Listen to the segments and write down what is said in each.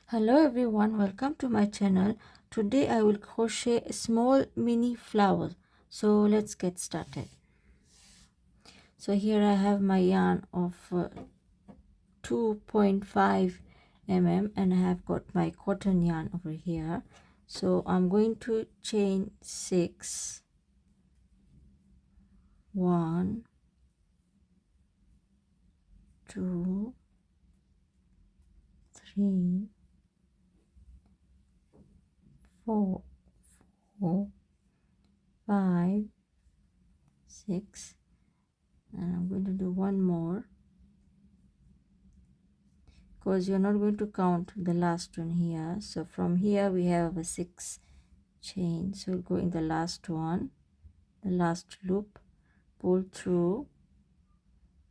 Hello everyone, welcome to my channel. Today I will crochet a small mini flower. So let's get started. So here I have my yarn of 2.5 mm and I have got my cotton yarn over here. So I'm going to chain 6, 1, 2, 3, 4, 5, 6, and I'm going to do one more, because you're not going to count the last one here. So from here we have a 6 chain, so we'll go in the last one, the last loop, pull through,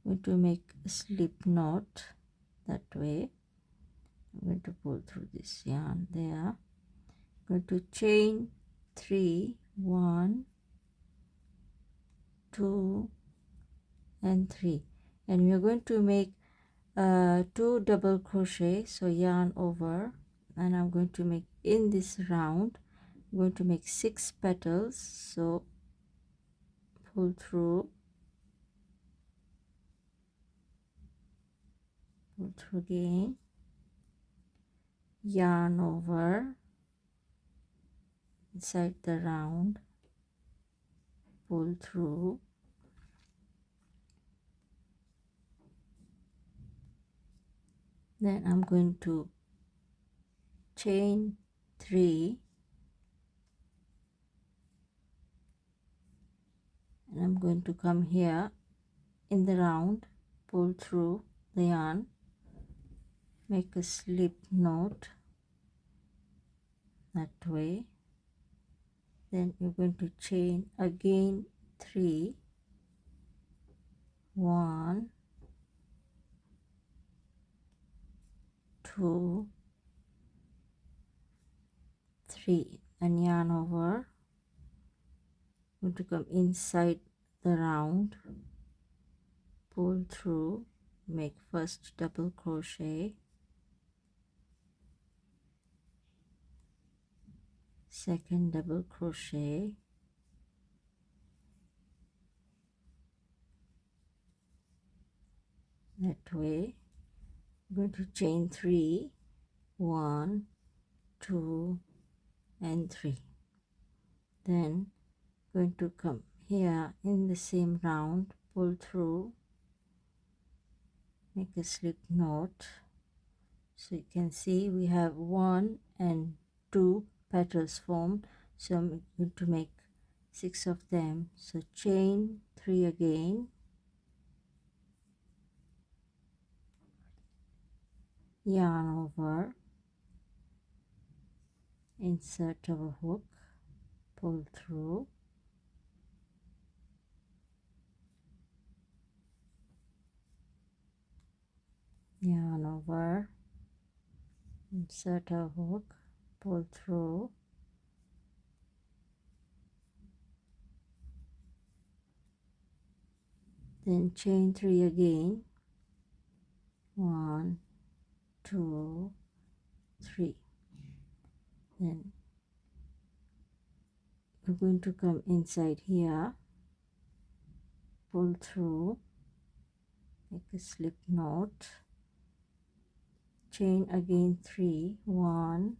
going to make a slip knot that way. I'm going to pull through this yarn there, going to chain 3, 1, 2 and 3, and we are going to make 2 double crochet. So yarn over, and I'm going to make in this round, I'm going to make 6 petals. So pull through again, yarn over inside the round, pull through, then I'm going to chain 3, and I'm going to come here in the round, pull through the yarn, make a slip knot that way, then you're going to chain again 3, 1, 2, 3, and yarn over, going to come inside the round, pull through, make first double crochet, second double crochet, that way. I'm going to chain 3, 1, 2 and 3, then going to come here in the same round, pull through, make a slip knot. So you can see we have 1 and 2 petals formed, so I'm going to make 6 of them. So chain 3 again, yarn over, insert our hook, pull through, yarn over, insert our hook, pull through, then chain 3 again, 1, 2, 3, then we're going to come inside here, pull through, make a slip knot, chain again 3, 1,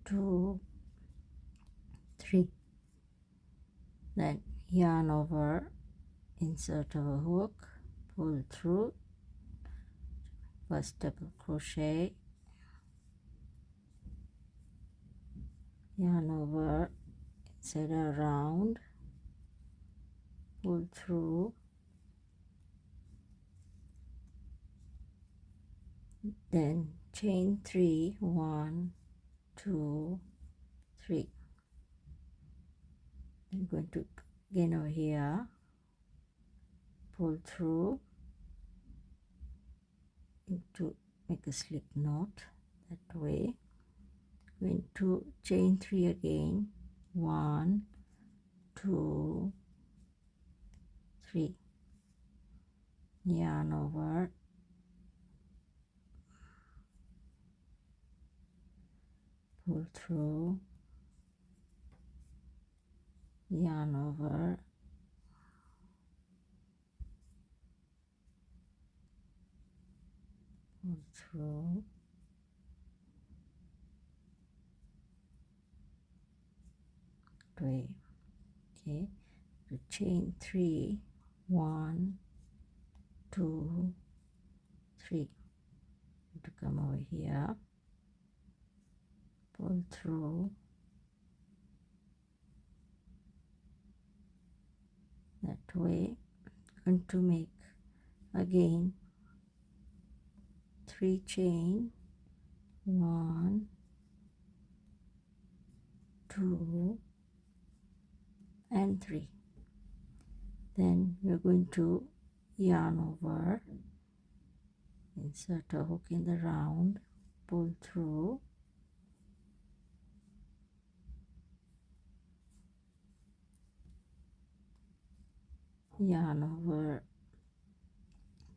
2, 3, then yarn over, insert our hook, pull through, first double crochet, yarn over, inside a round, pull through, then chain 3, 1, 2, 3. I'm going to again over here, pull through, into make a slip knot that way, going to chain 3 again, 1, 2, 3, yarn over, pull through, yarn over, pull through, tway. Okay, to chain 3, 1, 2, 3, to come over here, pull through, that way, going to make again 3 chain, 1, 2 and 3. Then we're going to yarn over, insert a hook in the round, pull through, yarn over,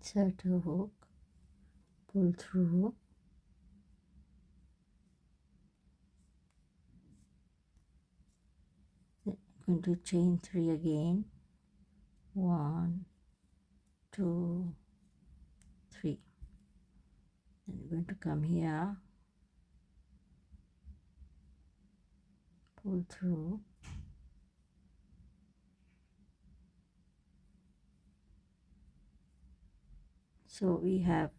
insert a hook, pull through, then going to chain 3 again, 1, 2, 3. Then we're going to come here, pull through, so we have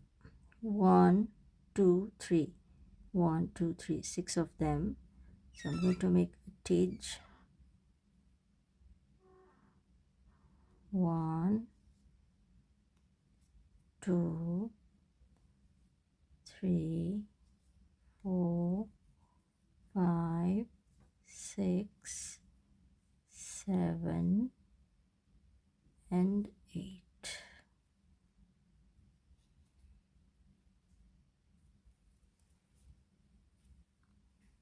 1, 2, 3, 1, 2, 3, 6 of them. So I'm going to make a tidge, 1, 2, 3, 4, 5, 6, 7 and 8.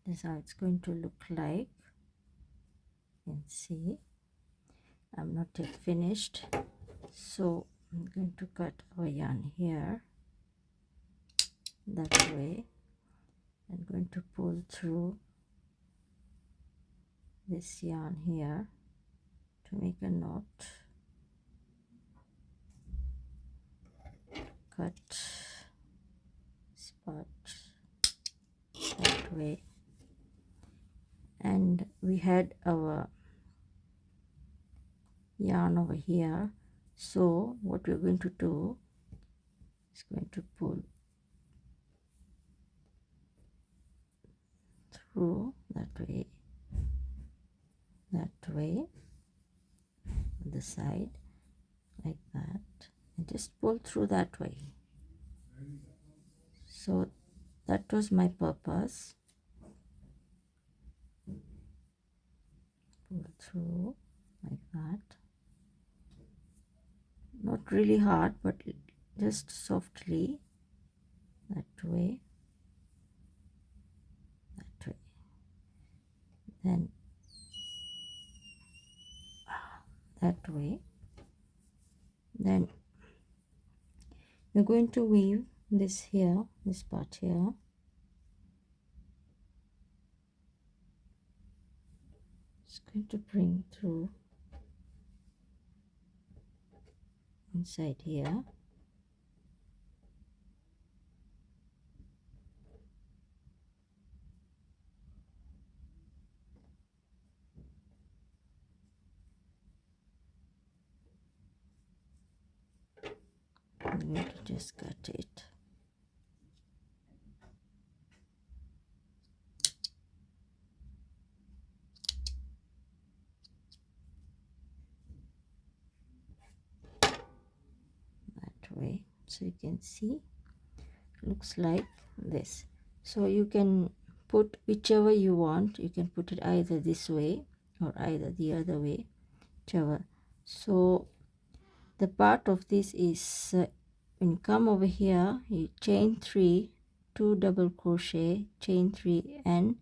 This is how it's going to look like. You can see I'm not yet finished, so I'm going to cut our yarn here that way. I'm going to pull through this yarn here to make a knot, cut spot that way, and we had our yarn over here. So what we're going to do is going to pull through that way on the side like that, and just pull through that way. So that was my purpose. Pull through like that, not really hard but just softly, that way, then that way. Then we're going to weave this here, this part here, it's going to bring through inside here, I'm going to just cut it. That way, so you can see it looks like this. So you can put whichever you want, you can put it either this way or either the other way, whichever. So the part of this is when you come over here, you chain 3, 2 double crochet, chain 3 and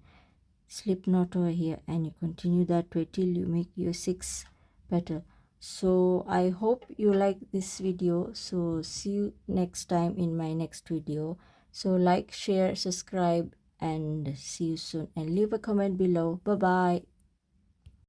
slip knot over here, and you continue that way till you make your 6 petal. So I hope you like this video. So see you next time in my next video. So like, share, subscribe and see you soon, and leave a comment below. Bye bye.